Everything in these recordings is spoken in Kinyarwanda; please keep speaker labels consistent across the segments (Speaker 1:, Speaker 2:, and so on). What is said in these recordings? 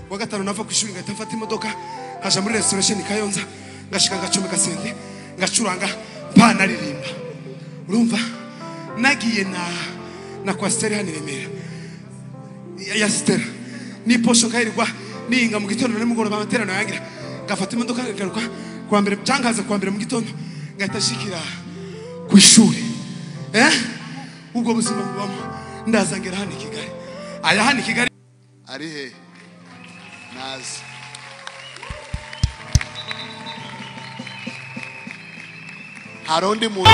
Speaker 1: wa gatanu nava ku ishuri ngahita mfata imodoka nkaja muri restoration Kayonza ngashika ngacomeka sente ngacuranga mpanaririmba. Urumva nagiye na kwa Stella hano Remera ya Stella ni posho kairirwa ninga mu gitondo n'umugoroba amaterano yangira ngafata imodoka ngagaruka kwa mbere cyangaza kwa mbere mu gitondo ngahita shikira ku ishuri. Ubwo buzima bubamo ndazangera hano Kigali. Aya hano Kigali
Speaker 2: ari he nazi harundi muntu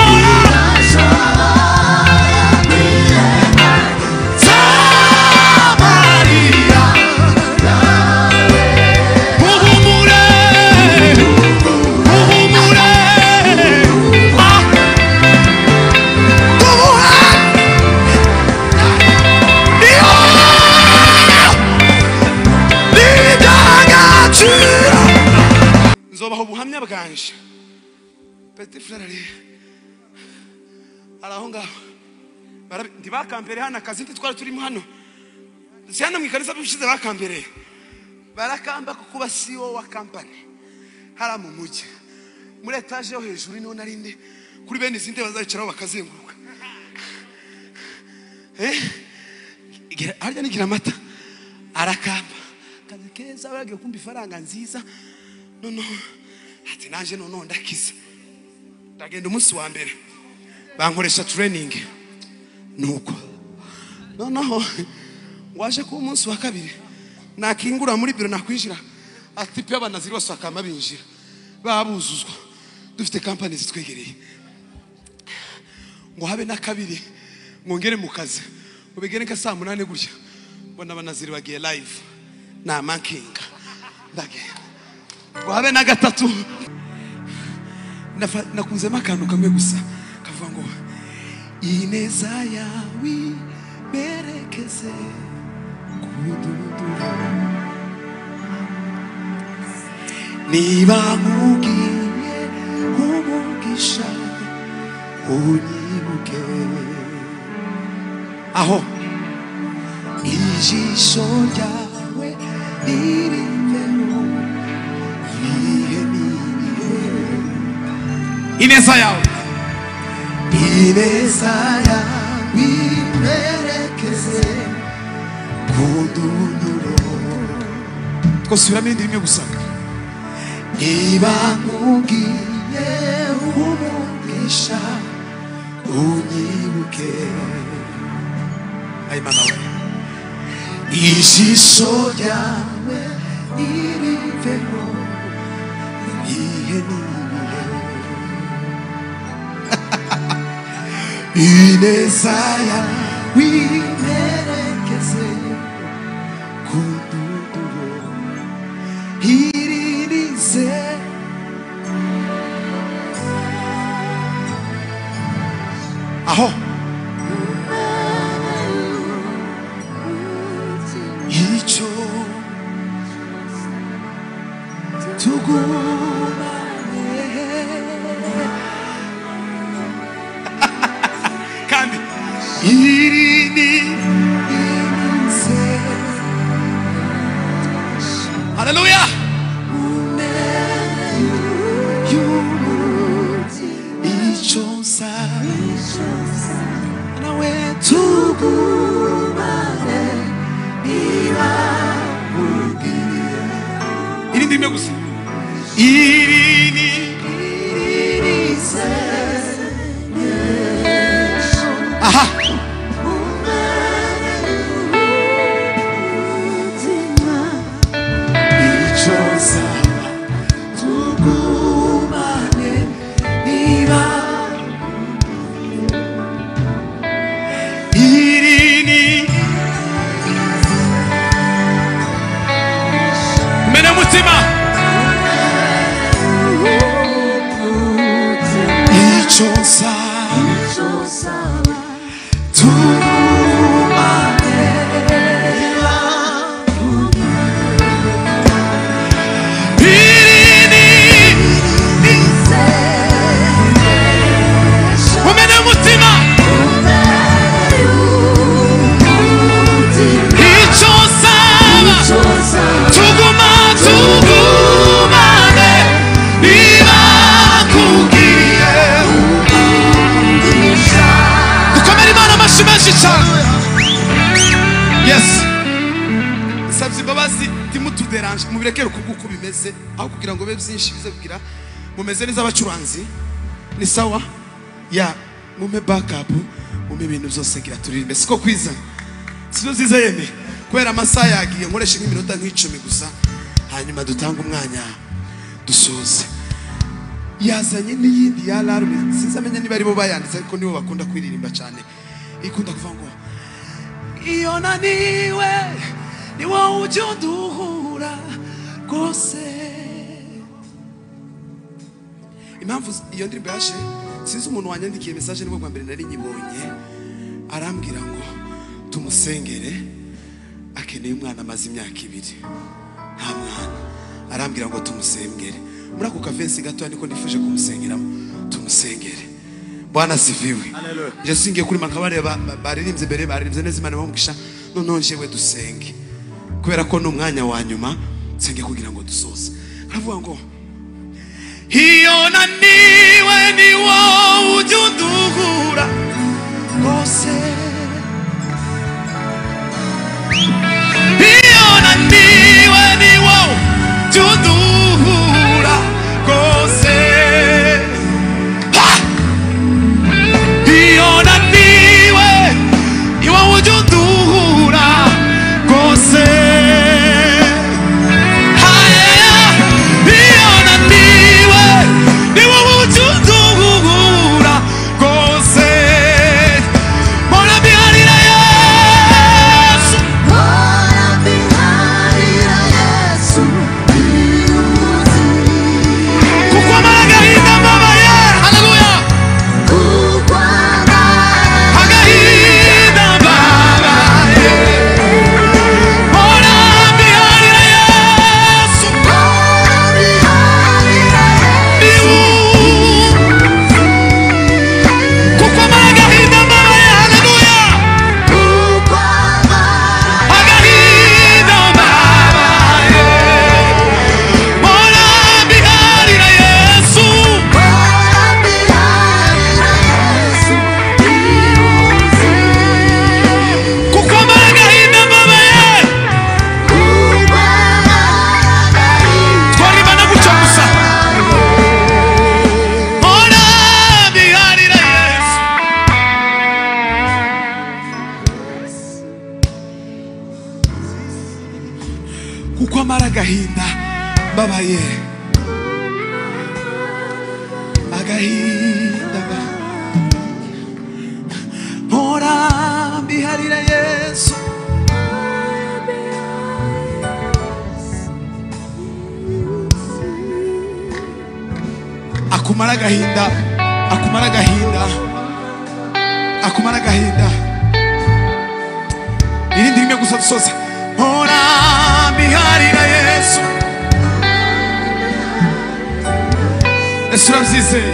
Speaker 1: nzobaho ubuhamya bwanje. Petit frère ari araho ngaho ndibakampere hano akazi twari turimo hano si hano mwikanisa bishize bakampere barakamba kuba CEO wa company hara mu mujyi muri etage yo hejuru niho narinde kuri bene izindi bazayicaraho bakazenguruka. Harya nigira amata arakamba kazi keza baragiye kumba ifaranga nziza nono ati nanje nono ndakize ndagenda umunsi wa mbere bankoresha training nuko noneho waje ku umunsi wa kabiri nakingura muri biro nakwinjira ati pe abanaziri bose akama binjira babuzuzwa dufite company zitwegereye ngo habe na kabiri ngongere mu kazi ubigere nka saa 8 gutya bona abanaziri bagiye live na mankinga ndagenda ngo habe na gatatu nakunzemo akantu kamwe gusa kavuga ngo ineza yawe berekeze kududura niba mugiye umugisha unyibuke aho ijisho ryawe ririvemo ineza yawe iberekeze kududuro twosubiramo indi rimwe gusa niba mugiye umugisha unyibuke ayimana we ijisho ryawe ririvemo ineza yawe iberekeze kududuro iririze aho icyo tugumane kandi iririze haleluya nawe tugumane niba ugiye irindi rimwe gusa iririze aha icoza tugumane niba mutima ndabasabye imbabazi timutuderanje mubirekere kuko bimeze aho kugira ngo be byinshi bize kugira mumeze neza abacuranzi ni sawa ya mume backup mume ibintu byose gira turirimbe siko kwiza sino ziza yeme kwera amasaha yagiye nkoresha nk'iminota nk'icumi gusa hanyuma dutanga umwanya dusoze yazanye n'iyindi ya alarme sinzamenya niba ari bo bayanditse ariko nibo bakunda kwiririmba cyane ikunda kuvuga ngo iyo naniwe ni wowe ujya unduhura rwose. Impamvu iyo ndirimbo yaje sinzi umuntu wanyandikiye message nibwo bwa mbere nari nyibonye arambwira ngo tumusengere akeneye umwana amaze imyaka 2 nta mwana arambwira ngo tumusengere muri ako kavesi gato niko nifuje kumusengeramo tumusengere. Bwana sifiwe. Haleluya. Je singiye kuri makabare baririmbye mbere baririmbye neza Imana bamugisha none njewe dusenge kubera ko n'umwanya wa nyuma senge kugira ngo dusoze. Aravuga ngo iyo naniwe ni wowe ujya unduhura rwose. Iyo naniwe ni wowe ujya unduhura rwose. Iyo naniwe ni wowe ujya unduhura rwose. Agahinda babaye agahinda mpora mbiharira Yesu akumara agahinda akumara agahinda akumara agahinda irindi rimwe gusa dusoza mpora mbiharira Yesu. Ese urabyizeye?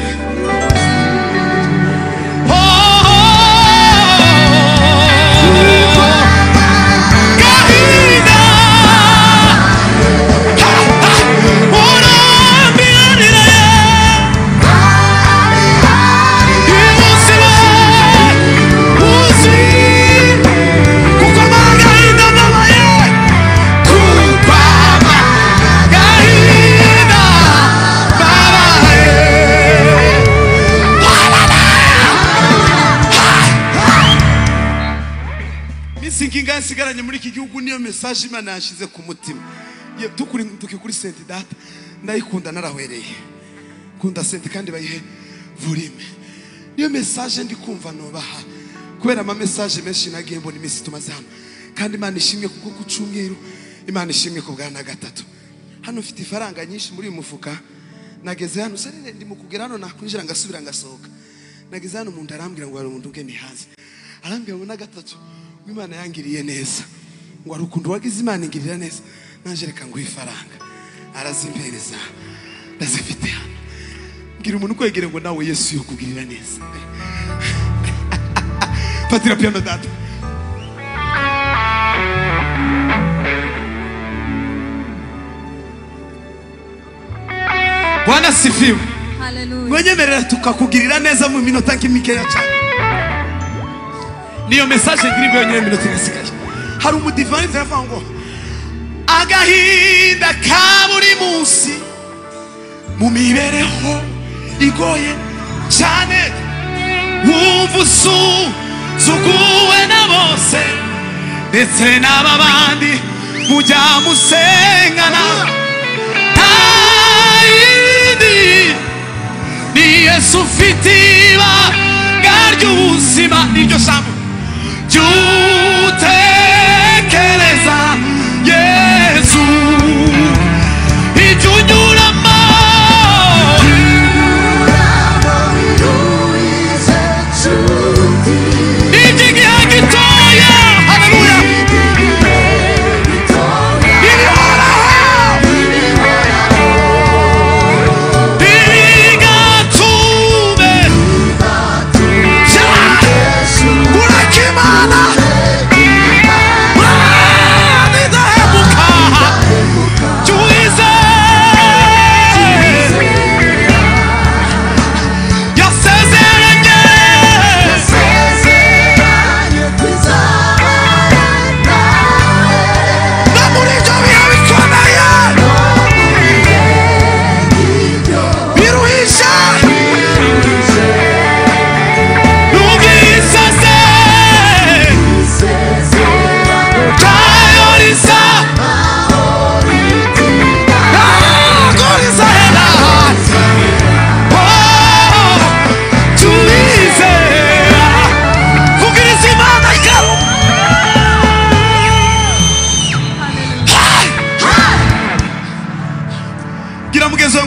Speaker 1: Sigaranye muri iki gihugu niyo message Imana yashize ku mutima tukikuri senti data ndayikunda narahwereye kunda senti kandi bayihe volume niyo message ndi kumva nobaha kubera ama message menshi nagiye mbona imisi tumaze hano kandi Imana ishimwe kuko ku cyumweru Imana ishimwe ku bwa na gatatu hano mfite ifaranga nyinshi muri mufuka nageze hano serere ndi mukugera hano nakwinjira ngasubira ngasohoka nageze hano umuntu arambwira ngo hari umuntu ngene hanze arambwira ngo na gatatu Imana yangiriye neza ngo arukundo wagize Imana ingirira neza nanje reka ngo ifaranga arazimpereza ndazifite hano ngira umuntu kwegere ngo nawe Yesu yokugirira neza. Fatira piano data. Bwana sifiwe.
Speaker 3: Hallelujah.
Speaker 1: Wenyemerera tukakugirira neza mu minota nk'imikeya cyane. Niyo message ngiri byo nyine minota ngasigaye. Hari umudivani zavuga ngo agahinda ka buri munsi mu mibereho igoye cyane wumva usuzuguwe na bose ndetse n'aba bandi mujya musengana ntayindi ni Yesu ufite ibanga ry'ubuzima niryo jambo jutekereza Yesu ibyo unyuramo iby'igihe gitoya haleluya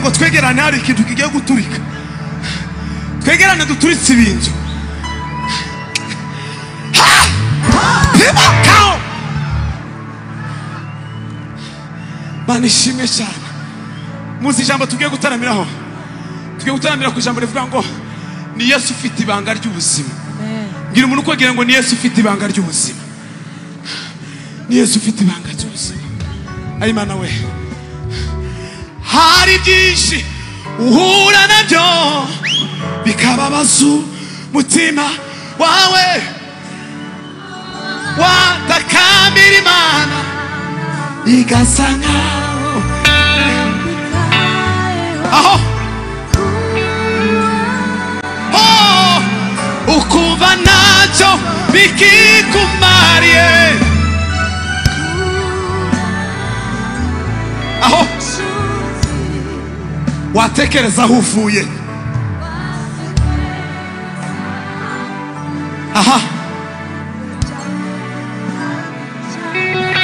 Speaker 1: ngo twegerane hari ikintu kigiye guturika twegerane duturitse ibintu Mana ishimwe cyane muzi ijambo tugiye gutaramiraho tugiye gutaramira ku ijambo rivuga ngo ni Yesu ufite ibanga ry'ubuzima ngira umuntu ukogira ngo ni Yesu ufite ibanga ry'ubuzima ni Yesu ufite ibanga ry'ubuzima ari Mana we hari byinshi uhura nabyo bikababaza umutima wawe watakambira Imana igasa nkaho aho ukumva ntacyo bikikumariye aho watekereza aho uvuye aha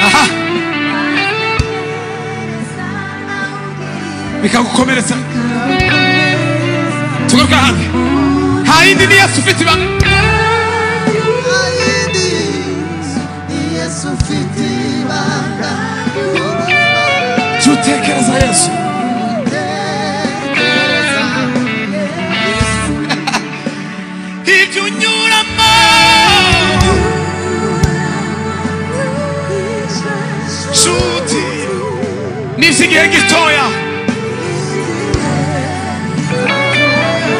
Speaker 1: aha bikagukomeretsa tugaruka hano nta yindi ni Yesu ufite ibanga tutekereza Yesu ibyo unyuramo nshuti n'igihe gitoya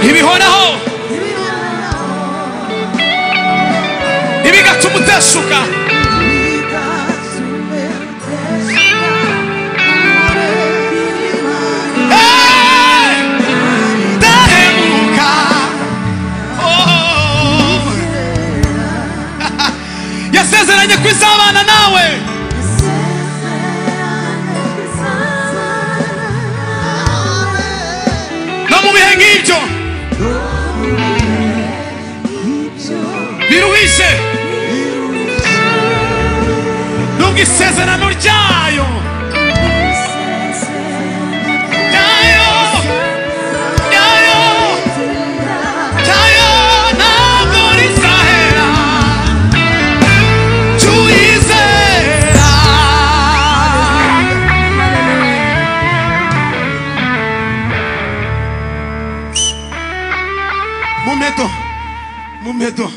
Speaker 1: ibihoraho ibigatuma uteshuka yasezeranye kwizabana nawe no mu bihe nk'ibyo biruhije nubwo isezerano ryayo ntabwo rizahera tuyizera mumeto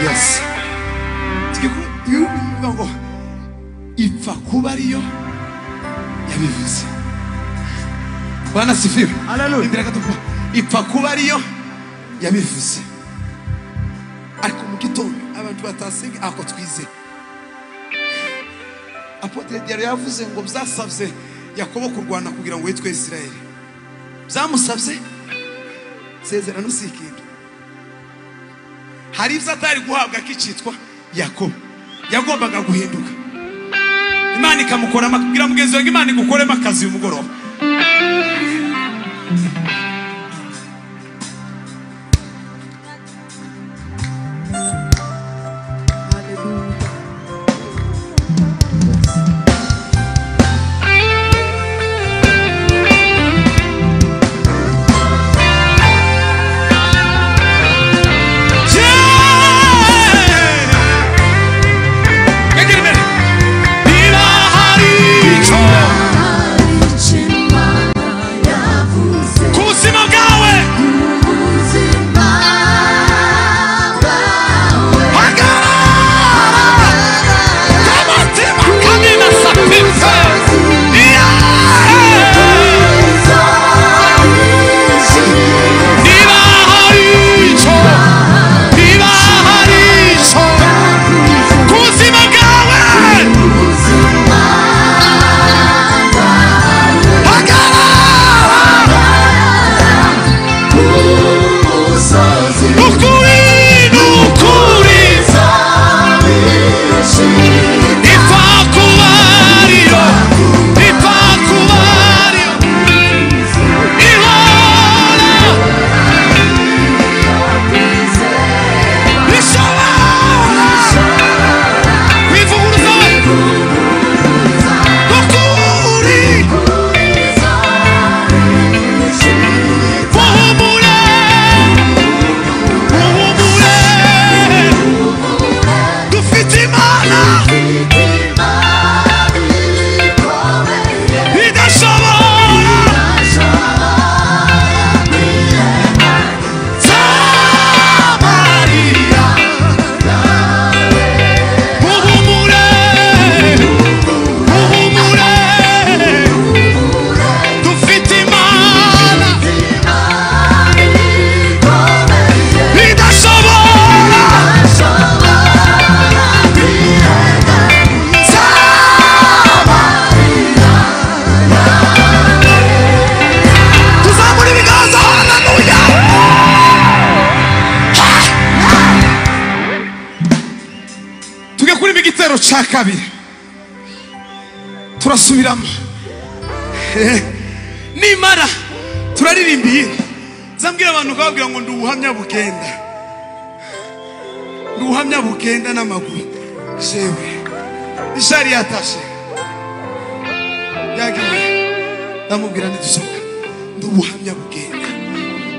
Speaker 1: yes ngo ipfa kuba ariyo yabivuze Bwana sifiwe haleluya ipfa kuba ariyo yabivuze ariko mu gitondo abantu batasenga ako twize Apotre Diaro yavuze ngo byasabye Yakobo kurwana kugira ngo yitwe Israel. Byamusabye sezerano sikindu. Hari ibyo atari guhabwa kicitwa Yakobo. Yagombaga guhinduka. Imana ikamukora kugira mugenzi wanjye Imana igukorema akazi umugoroba. Kabiri turasubiramo nimara turaririmbiye zambwira abantu kababwira ngo ndi ubuhamya bugenda n'amaguru jewe ishari yatashe yagiye ndamubwira ntidusohoka ndi ubuhamya bugenda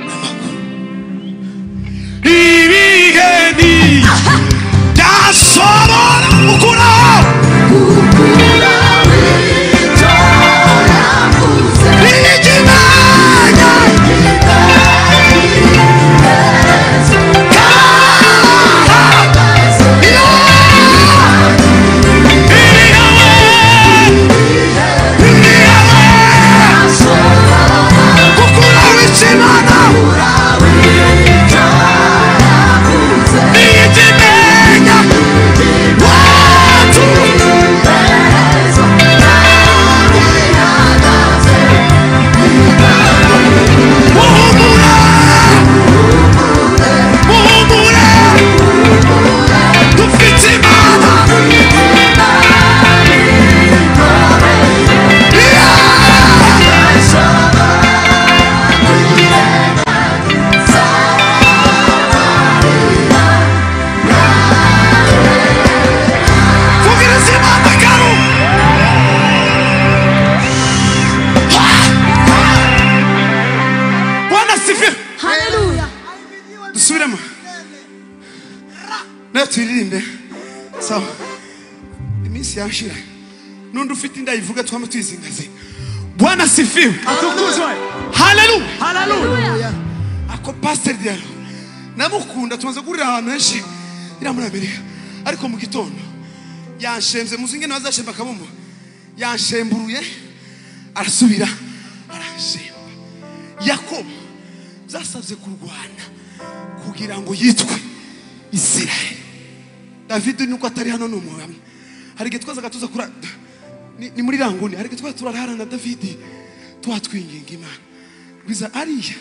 Speaker 1: n'amaguru ibigeni dasobora ukura Turirimbe sawa iminsi yashira nundi ufite inda yivuga twame twizingaze Bwana sifiwe atukuzwe haleluya ako pastor Diaro namukunda tumaze kurira ahantu henshi ira muri Amerika ariko mu gitondo yanshemze muzinge nazashemba kabumbu yanshemburuye arasubira arashemba Yakobo zasavye kurwana kugira ngo yitwe Israel David nuko atari hano n'umuhamya hari gihe twazaga tuza ni muri ranguni ariko twa turarara na David twatwinginga Imana biza ariya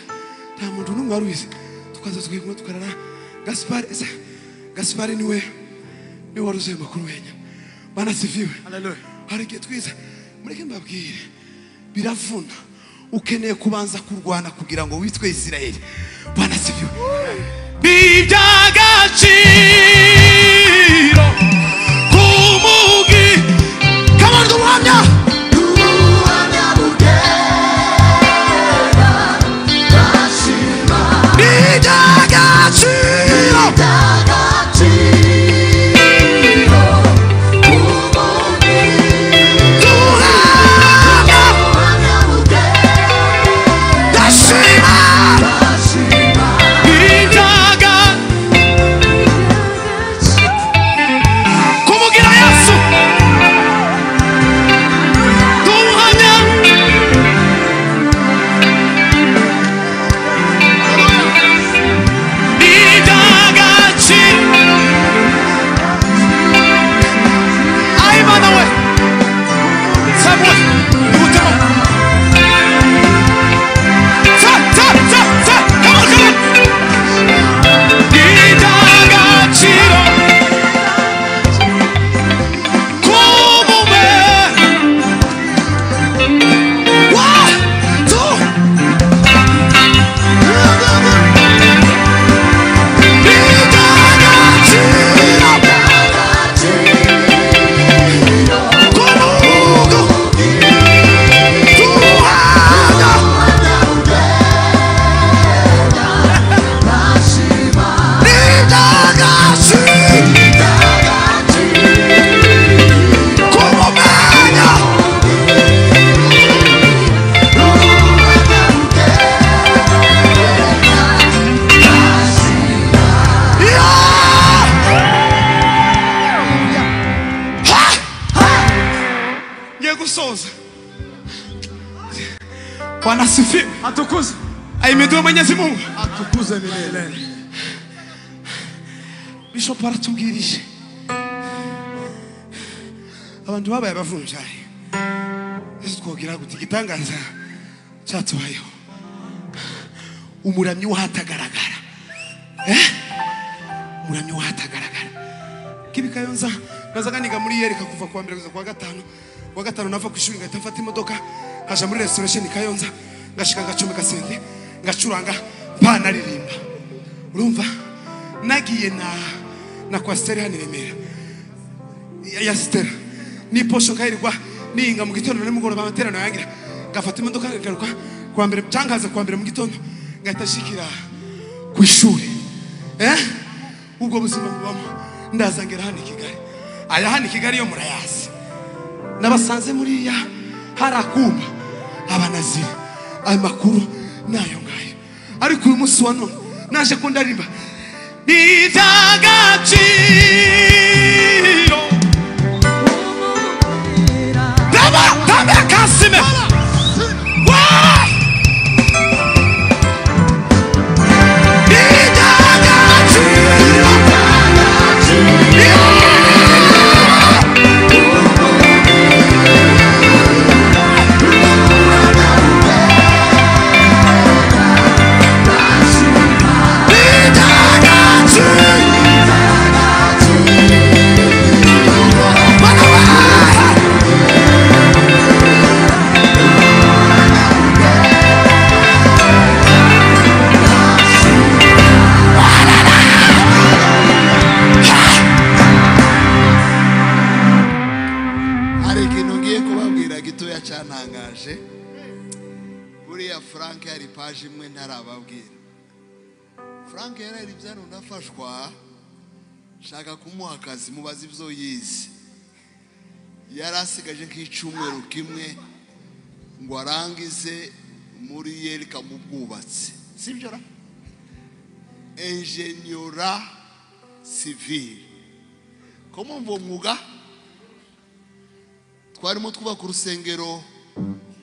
Speaker 1: nta muntu numwe warubize tukaza twigwa tukarara Gaspar niwe waruze makuru wenya bana sifiwe haleluya ariko twiza mureke mbabwire biravuna ukeneye kubanza kurwana kugira ngo witwe Israeli bana sifiwe bijagaciro kumugi kabandu ubuhamya bugera bashima bijagaciro Bwana sifiwe. Atukuze. Ahimidiwe Mwenyezi Mungu. Atukuze milele. Bishop aratubwirije. Abantu babaye bavunjaye. Yesu twogira guti gitangaza cyatubayeho. Umuramyi wahatagaragara. Umuramyi wahatagaragara. Kibikayonza nazaganiga muri Yerika kuva kwa mbere kuza kwa gatanu. Kwa gatanu nava ku ishuri ngahita mfata imodoka haja muri restoration Kayonza ngashika ngacome kasende ngacuranga Arariribye. Urumva nagiye na kwa Stella Remera ya Stella ni posho kairirwa ninga mu gitondo n'umugoroba amaterano yangira gafata imodoka ngaruka kwa mbere cangaza kwa mbere mu gitondo ngahita shikira ku ishuri ubwo buzima bubamo ndazangera hano Kigali aya hano Kigali yo murayazi nabasanze muri ya harakumba abanaziri ayo makuru nayo ngayo ariko uyu munsi wa none naje ko ndaririmba bijagaciro Daba kasime
Speaker 2: Frank yari paje imwe ntarababwira. Frank Arariribye unafashwa shaka kumuha akazi mubaza ivyo yize. Yarasigaje nk'icumweru kimwe ngo arangize muri Yerika mu bwubatsi. Sibyo ra? Ingenieur civil. Komo mvo mwuga twarimo twubaka urusengero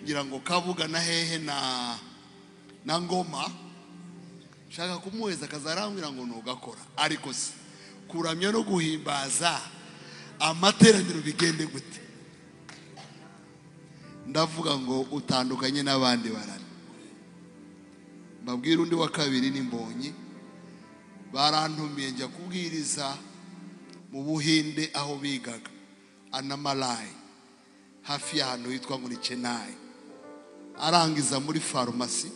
Speaker 2: ngira ngo Kabuga na hehe na Ngoma shaka kumuheza akazarambwira ngo ntugakora ariko se kuramya no guhimbaza amateraniro bigende gute ndavuga ngo utandukanye n'abandi barari. Mbabwira undi wa kabiri ni Mbonyi. Barantumiye njya kubwiriza mu Buhinde aho bigaga Anamalai hafi y'ahantu hitwa ngo ni Chennai. Arangiza muri farumasi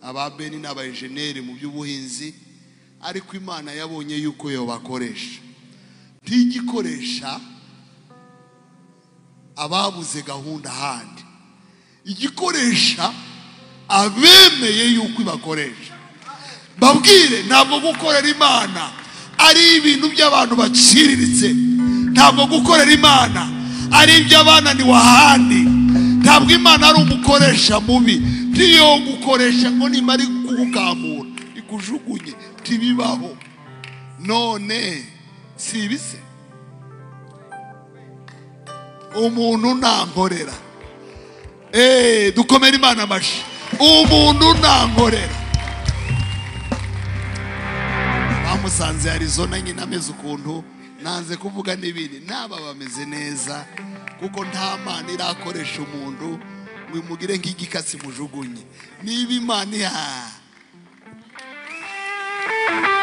Speaker 2: ababeni n'aba engineer mu by'ubuhinzi, ariko Imana yabonye yuko yo bakoresha ntigikoresha ababuze gahunda handi, igikoresha abemeye yuko ibakoresha. Babwire ntabwo gukorera Imana ari ibintu by'abantu baciriritse, ntabwo gukorera Imana ari iby'abana ni wahandi, ntabwo Imana ari umukoresha mubi. Ntiyo gukoresha ngo nimari kugukamura ikujugunye, tibibaho. None sibise umuntu nankorera, dukomera Imana amashi. Umuntu nankorera. Bamusanze Arizona nyine ameze ukuntu, nanze kuvuga n'ibindi. Naba bameze neza kuko nta Mana irakoresha umuntu wimugire nk'igikatsi mujugunye. Niba Imana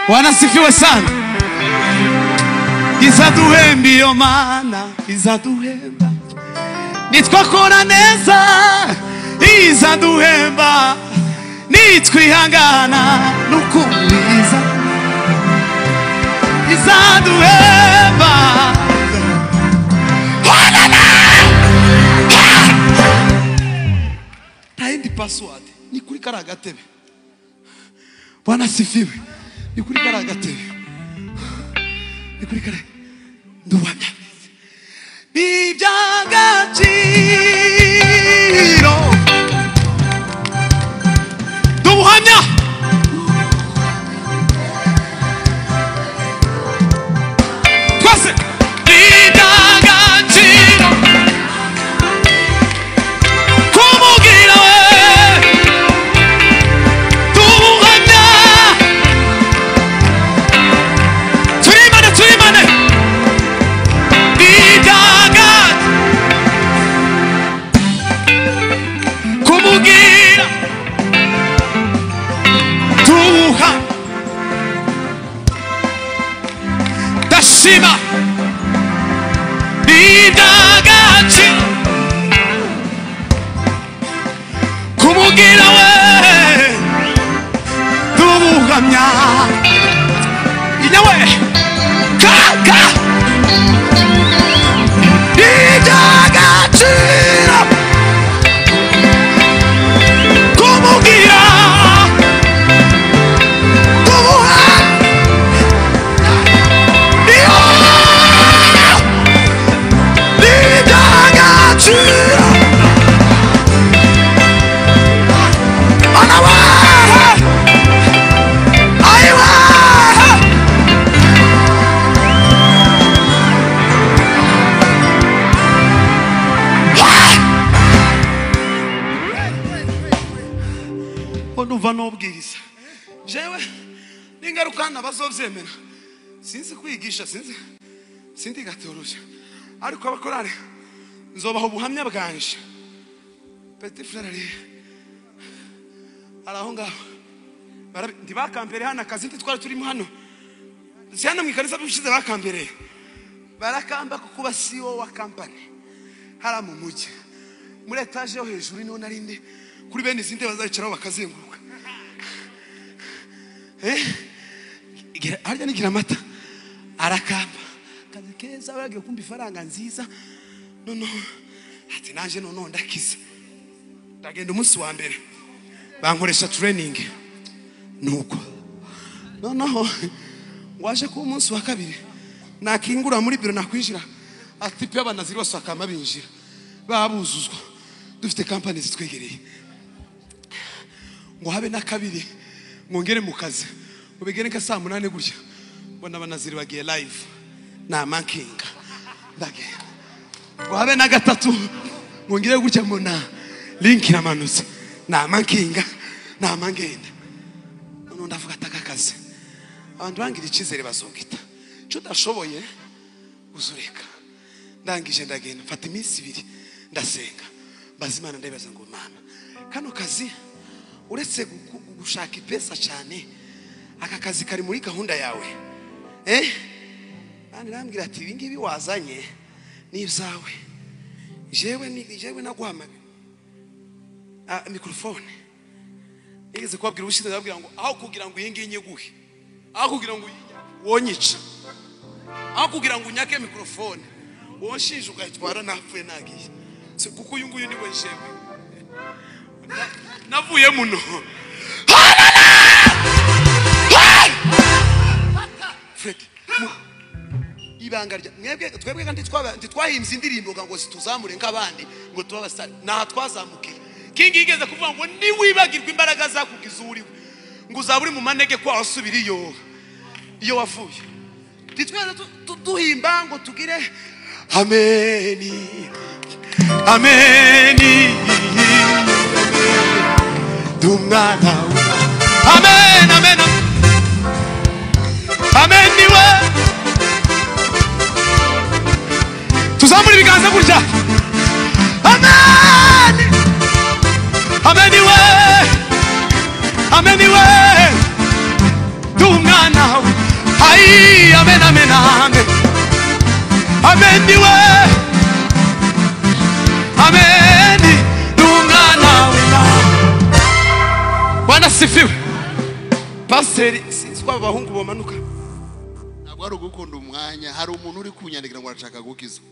Speaker 1: wanasifiwe sana. Izaduhemba iyo Mana, izaduhemba nitwakora neza, izaduhemba nitwihangana n'ukuriza, izaduhemba. Taindi password ni kuri karagatebe. Wanasifiwe ni kuri karagatebe, ni kuri kare nduwamya iby'agaciro. Ubuhamya twese iby'agaciro kumubwira we. Ubuhamya turimane kumubwira tuha dashima bidagachi kumubwira we tubuhamya inawe kaka bidagachira kumubwira Onuva nobwiriza jewe ningarukana bazovyemera. Sinzi kwigisha, sinzi gateology, ariko abakorare nzobaho ubuhamya bwanje. Petit frère ari araho ngaho ndibakambere hana kazi twari turimo hano, cyane mwikarisa bishize bakambere barakamba kukuba CEO wa company hara mu mujyi muri etage yo hejuru niho narinde kuri bene izindi bazayicaraho bakazenguruka. Harya nigira amata arakamba kazi keza bagiye kumba ifaranga nziza. Nono ati naje nono ndakize ndagenda umunsi wa mbere bankoresha training nuko noneho waje ku umunsi wa kabiri nakingura muri biro nakwinjira ati pe abanaziri bose akama binjira babuzuzwa dufite company zitwegereye ngo habe na kabiri ngongere mu kazi ubigere ka saa 8 gutya bona abanaziri bagiye live na mankinga ndagenda ngo habe na gatatu ngongere gutya mbona link na manuzi na mankinga na mangenda none ndavuga atakaze abantu bangira ikizere bazongita cyo dashoboye uzureka ndangije ndagenda mfata iminsi 2 ndasenga bazimana ndabibaza ngo mama kano kazi uretse gushaka ipesa cyane aka kazi kari muri gahunda yawe nirambwira ati ibi ngibi wazanye ni ibyawe jewe naguhamagaye microphone nigeze kubabwira ubushize ndabwira ngo aho kugira ngo iyi ngiyi nyiguhe aho kugira ngo wonyica aho kugira ngo unyake microphone wonshinje ugahitwara napfuye nagiye kuko uyu nguyu niwe jewe navuye muno Fred ibanga rya twebwe kandi twahimbye indirimbo ngo situzamure nk'abandi ngo tubabasitari naha twazamukiye kingi igeze kuvuga ngo ni wibagirwa imbaraga zakugize uriwe ngo uzaburi mu manege kwa wasubira iyo wavuye titwara duhimba ngo tugire ameni ameni dumwana amen amen amen niwe tuzamura ibiganza gutya amen amen niwe amen niwe dumwana ai amen amen amen amen niwe amen dumwana Bwana sifiwe paseri sinzwa abahungu bomanuka
Speaker 2: ntabwo ari ugukunda umwanya hari umuntu uri kunyandikira ngo arashaka gukizwa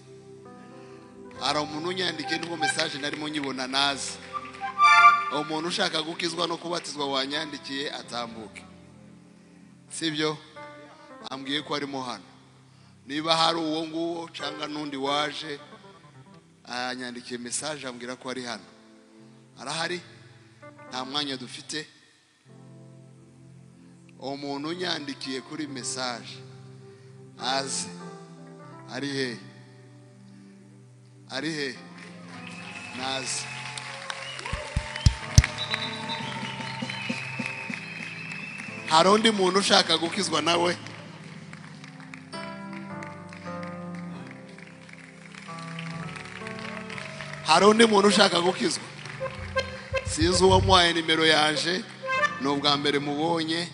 Speaker 2: hari umuntu unyandike n'uwo message narimo nyibona nazi umuntu ushaka gukizwa no kubatizwa wanyandikiye atambuke sibyo ambwiye ko arimo hano niba hari uwo nguwo cyangwa nundi waje anyandikiye message ambwira ko ari hano arahari nta mwanya dufite umuntu unyandikiye kuri message azi ari he nazi hari undi muntu ushaka gukizwa nawe hari undi muntu ushaka gukizwa sinzi uwo muhaye nimero yaje ni ubwa mbere mubonye